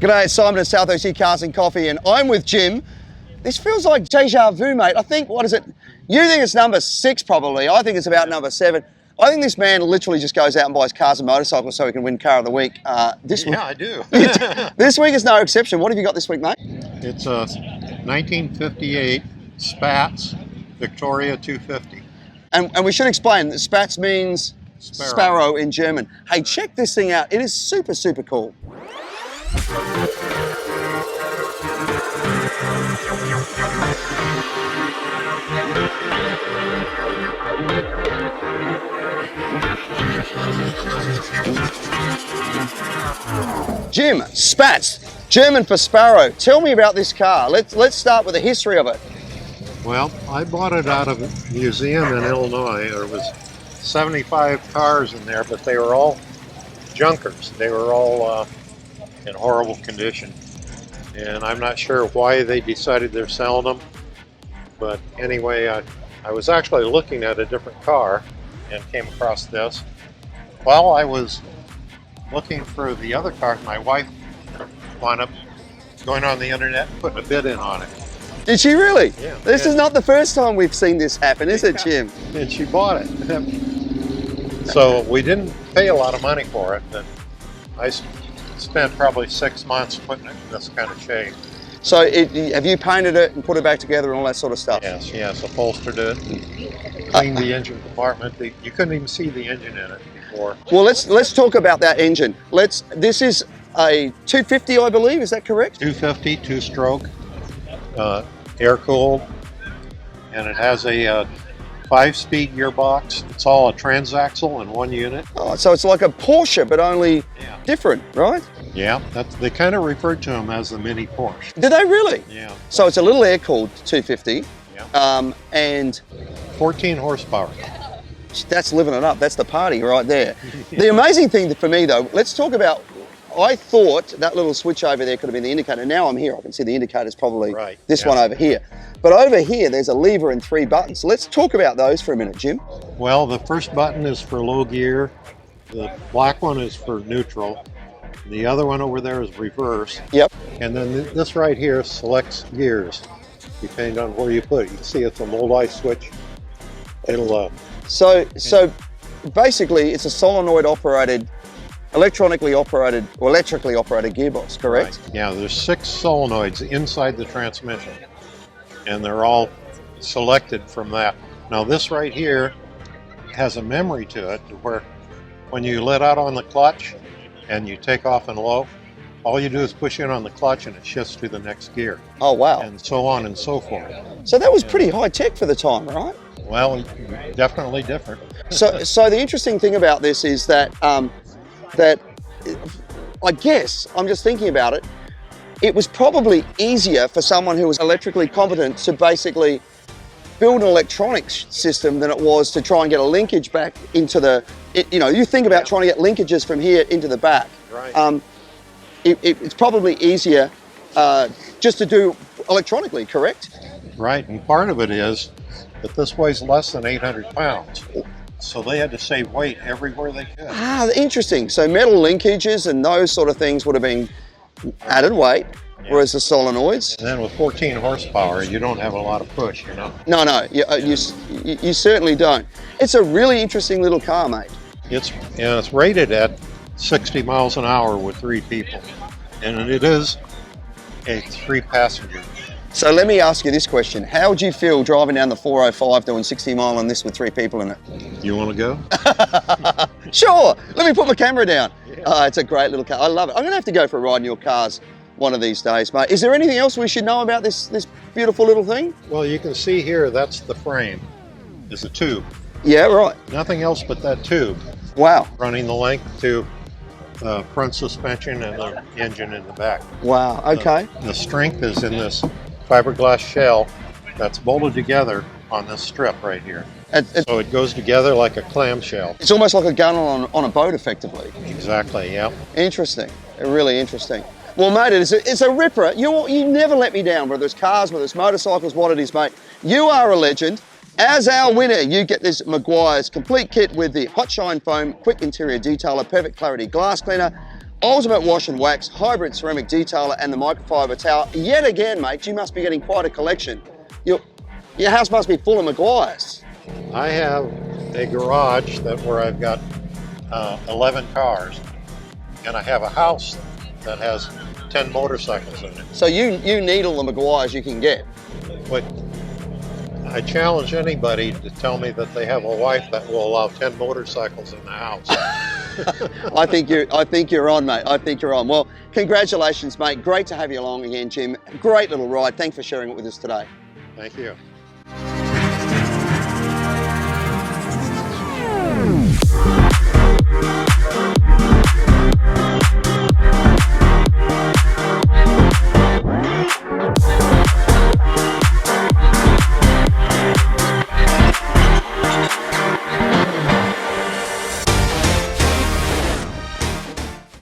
G'day, it's Simon at Southeast Sea Cars and Coffee, and I'm with Jim. This feels like deja vu, mate. I think, what is it? You think it's number 6 probably. I think it's about number 7. I think this man literally just goes out and buys cars and motorcycles so he can win Car of the Week. Week, I do. This week is no exception. What have you got this week, mate? It's a 1958 Spatz Victoria 250. And we should explain that Spatz means sparrow in German. Hey, check this thing out. It is super, super cool. Jim, Spatz, German for sparrow. Tell me about this car. Let's start with the history of it. Well, I bought it out of a museum in Illinois. There was 75 cars in there, but they were all junkers. They were all in horrible condition. And I'm not sure why they decided they're selling them. But anyway, I was actually looking at a different car and came across this. While I was looking for the other car, my wife wound up going on the internet and putting a bid in on it. Did she really? Yeah. This is not the first time we've seen this happen, is it, Jim? And she bought it. So we didn't pay a lot of money for it, but I spent probably 6 months putting it in this kind of shape. So have you painted it and put it back together and all that sort of stuff? Yes, upholstered it, and cleaned the engine compartment. You couldn't even see the engine in it before. Well, let's talk about that engine. This is a 250, I believe. Is that correct? 250, 2-stroke, air-cooled, and it has a 5-speed gearbox. It's all a transaxle in one unit. Oh, so it's like a Porsche, but only different, right? Yeah, they kind of referred to them as the mini Porsche. Did they really? Yeah. So it's a little air-cooled 250, and 14 horsepower. That's living it up. That's the party right there. The amazing thing for me, though, let's talk about, I thought that little switch over there could have been the indicator. Now I'm here. I can see the indicator's probably this one over here. But over here, there's a lever and 3 buttons. So let's talk about those for a minute, Jim. Well, the first button is for low gear. The black one is for neutral. The other one over there is reverse. Yep. And then this right here selects gears, depending on where you put it. You can see it's a multi-switch. It'll... So basically, it's a solenoid operated, electrically operated gearbox, correct? Right. Yeah, there's 6 solenoids inside the transmission, and they're all selected from that. Now this right here has a memory to it, where when you let out on the clutch and you take off in low, all you do is push in on the clutch and it shifts to the next gear. Oh, wow. And so on and so forth. So that was pretty high tech for the time, right? Well, definitely different. So the interesting thing about this is that, I guess, I'm just thinking about it, it was probably easier for someone who was electrically competent to basically build an electronics system than it was to try and get a linkage back into the, you think about trying to get linkages from here into the back. Right. It's probably easier just to do electronically, correct? Right, and part of it is that this weighs less than 800 pounds. So they had to save weight everywhere they could. Ah, interesting. So metal linkages and those sort of things would have been added weight, whereas the solenoids. And then with 14 horsepower, you don't have a lot of push, you know? No, you certainly don't. It's a really interesting little car, mate. It's rated at 60 miles an hour with 3 people. And it is a 3-passenger. So let me ask you this question. How would you feel driving down the 405 doing 60 mile on this with 3 people in it? You want to go? Sure. Let me put my camera down. Yeah. It's a great little car. I love it. I'm going to have to go for a ride in your cars one of these days, mate. Is there anything else we should know about this beautiful little thing? Well, you can see here, that's the frame. It's a tube. Yeah, right. Nothing else but that tube. Wow. Running the length to front suspension and the engine in the back. Wow, okay. The strength is in this fiberglass shell that's bolted together on this strip right here. So it goes together like a clamshell. It's almost like a gun on a boat, effectively. Exactly, yeah. Interesting, really interesting. Well, mate, it's a ripper. You never let me down, whether it's cars, whether it's motorcycles, what it is, mate. You are a legend. As our winner, you get this Maguire's complete kit with the hot shine foam, quick interior detailer, perfect clarity glass cleaner, Ultimate wash and wax, hybrid ceramic detailer, and the microfiber towel. Yet again, mate, you must be getting quite a collection. Your house must be full of Maguires. I have a garage where I've got 11 cars, and I have a house that has 10 motorcycles in it. So you need all the Maguires you can get. But I challenge anybody to tell me that they have a wife that will allow 10 motorcycles in the house. I think you're on, mate. I think you're on. Well, congratulations, mate. Great to have you along again, Jim. Great little ride. Thanks for sharing it with us today. Thank you.